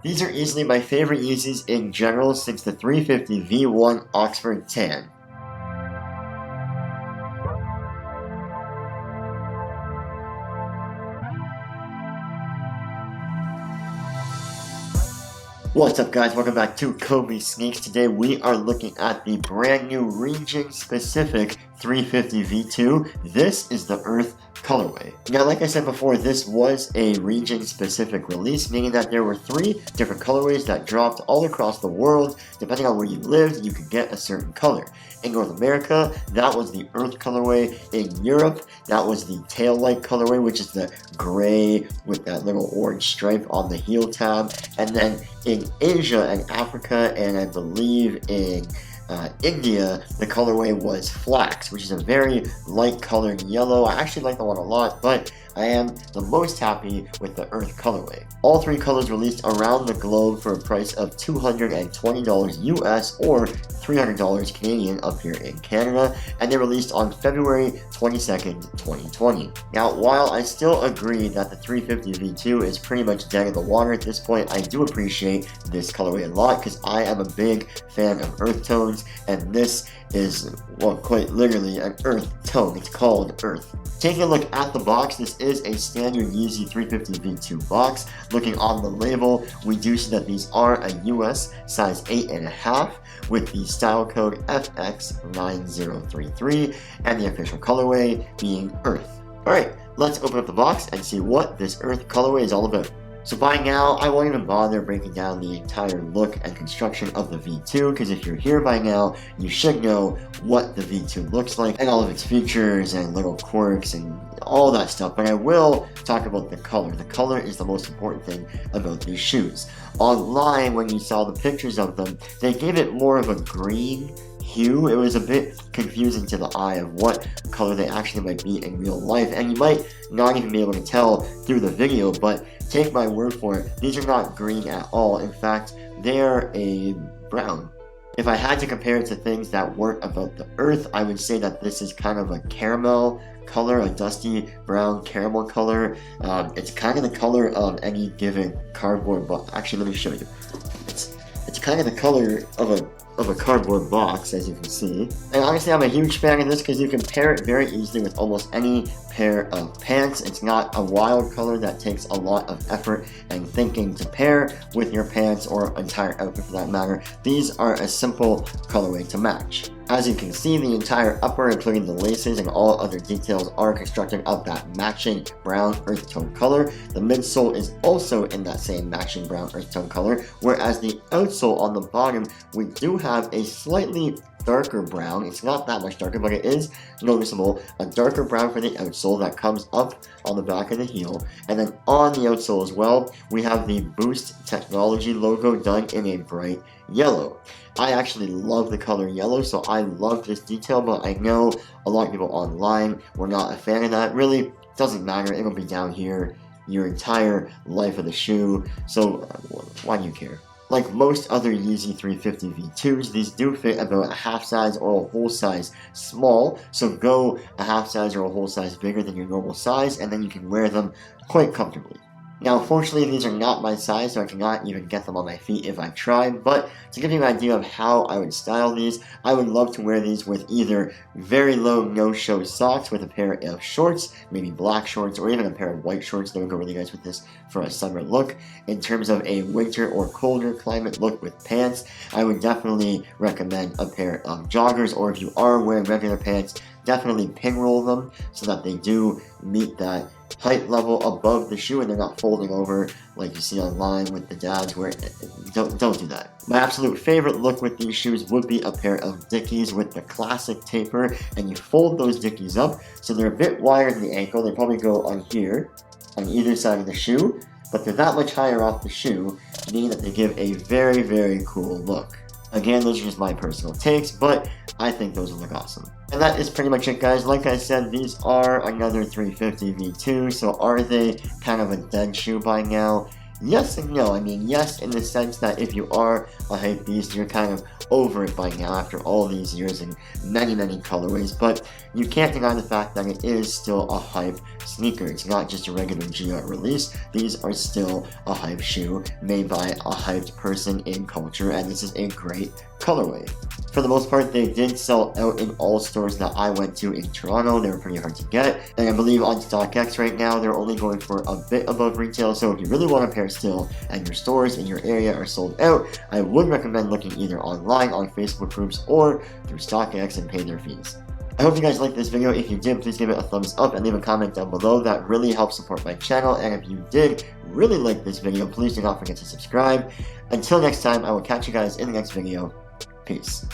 These are easily my favorite Yeezys in general since the 350 V1 Oxford Tan. What's up guys, welcome back to Kobe Sneaks. Today we are looking at the brand new region specific 350 V2. This is the Earth Colorway. Now, like I said before, this was a region-specific release, meaning that there were 3 different colorways that dropped all across the world. Depending on where you lived, you could get a certain color. In North America, that was the Earth Colorway. In Europe, that was the Tail Light Colorway, which is the gray with that little orange stripe on the heel tab. And then in Asia and Africa, and I believe in India, the colorway was Flax, which is a very light colored yellow. I actually like that one a lot, but I am the most happy with the Earth Colorway. All 3 colors released around the globe for a price of $220 US or $300 Canadian up here in Canada, and they released on February 22nd, 2020. Now, while I still agree that the 350 V2 is pretty much dead in the water at this point, I do appreciate this colorway a lot because I am a big fan of earth tones, and this is, well, quite literally an earth tone. It's called Earth. Taking a look at the box, this is a standard Yeezy 350 V2 box. Looking on the label, we do see that these are a US size 8.5 with the style code FX9033 and the official colorway being Earth. Alright, let's open up the box and see what this Earth colorway is all about. So by now, I won't even bother breaking down the entire look and construction of the V2, because if you're here by now, you should know what the V2 looks like and all of its features and little quirks and all that stuff, but I will talk about the color. The color is the most important thing about these shoes. Online, when you saw the pictures of them, they gave it more of a green hue. It was a bit confusing to the eye of what color they actually might be in real life, and you might not even be able to tell through the video, but take my word for it, these are not green at all. In fact, they're a brown. If I had to compare it to things that weren't about the Earth, I would say that this is kind of a caramel color, a dusty brown caramel color. It's kind of the color of any given cardboard box. Actually, let me show you. It's kind of the color of a cardboard box, as you can see. And honestly, I'm a huge fan of this because you can pair it very easily with almost any pair of pants. It's not a wild color that takes a lot of effort and thinking to pair with your pants or entire outfit for that matter. These are a simple colorway to match. As you can see, the entire upper, including the laces and all other details, are constructed of that matching brown earth tone color. The midsole is also in that same matching brown earth tone color, whereas the outsole on the bottom, we do have a slightly darker brown. It's not that much darker, but it is noticeable. A darker brown for the outsole that comes up on the back of the heel. And then on the outsole as well, we have the Boost Technology logo done in a bright yellow. I actually love the color yellow, so I love this detail, but I know a lot of people online were not a fan of that. Really doesn't matter. It'll be down here your entire life of the shoe, so why do you care? Like most other Yeezy 350 V2s, these do fit about a half size or a whole size small, so go a half size or a whole size bigger than your normal size, and then you can wear them quite comfortably. Now, unfortunately, these are not my size, so I cannot even get them on my feet if I tried, but to give you an idea of how I would style these, I would love to wear these with either very low no-show socks with a pair of shorts, maybe black shorts, or even a pair of white shorts that would go really nice with this for a summer look. In terms of a winter or colder climate look with pants, I would definitely recommend a pair of joggers, or if you are wearing regular pants, definitely pinroll them so that they do meet that height level above the shoe and they're not folding over like you see online with the dads where don't do that. My absolute favorite look with these shoes would be a pair of Dickies with the classic taper, and you fold those Dickies up so they're a bit wider than the ankle. They probably go on here on either side of the shoe, but they're that much higher off the shoe, meaning that they give a very, very cool look. Again, those are just my personal takes, but I think those will look awesome. And that is pretty much it, guys. Like I said, these are another 350 V2, so are they kind of a dead shoe by now? Yes and no. I mean, yes, in the sense that if you are a hype beast, you're kind of over it by now after all these years and many colorways, but you can't deny the fact that it is still a hype sneaker. It's not just a regular GR release. These are still a hype shoe made by a hyped person in culture, and this is a great colorway. For the most part, they did sell out in all stores that I went to in Toronto. They were pretty hard to get, and I believe on StockX right now, they're only going for a bit above retail, so if you really want a pair still, and your stores in your area are sold out, I would recommend looking either online on Facebook groups or through StockX and pay their fees. I hope you guys liked this video. If you did, please give it a thumbs up and leave a comment down below. That really helps support my channel, and if you did really like this video, please do not forget to subscribe. Until next time, I will catch you guys in the next video. Peace.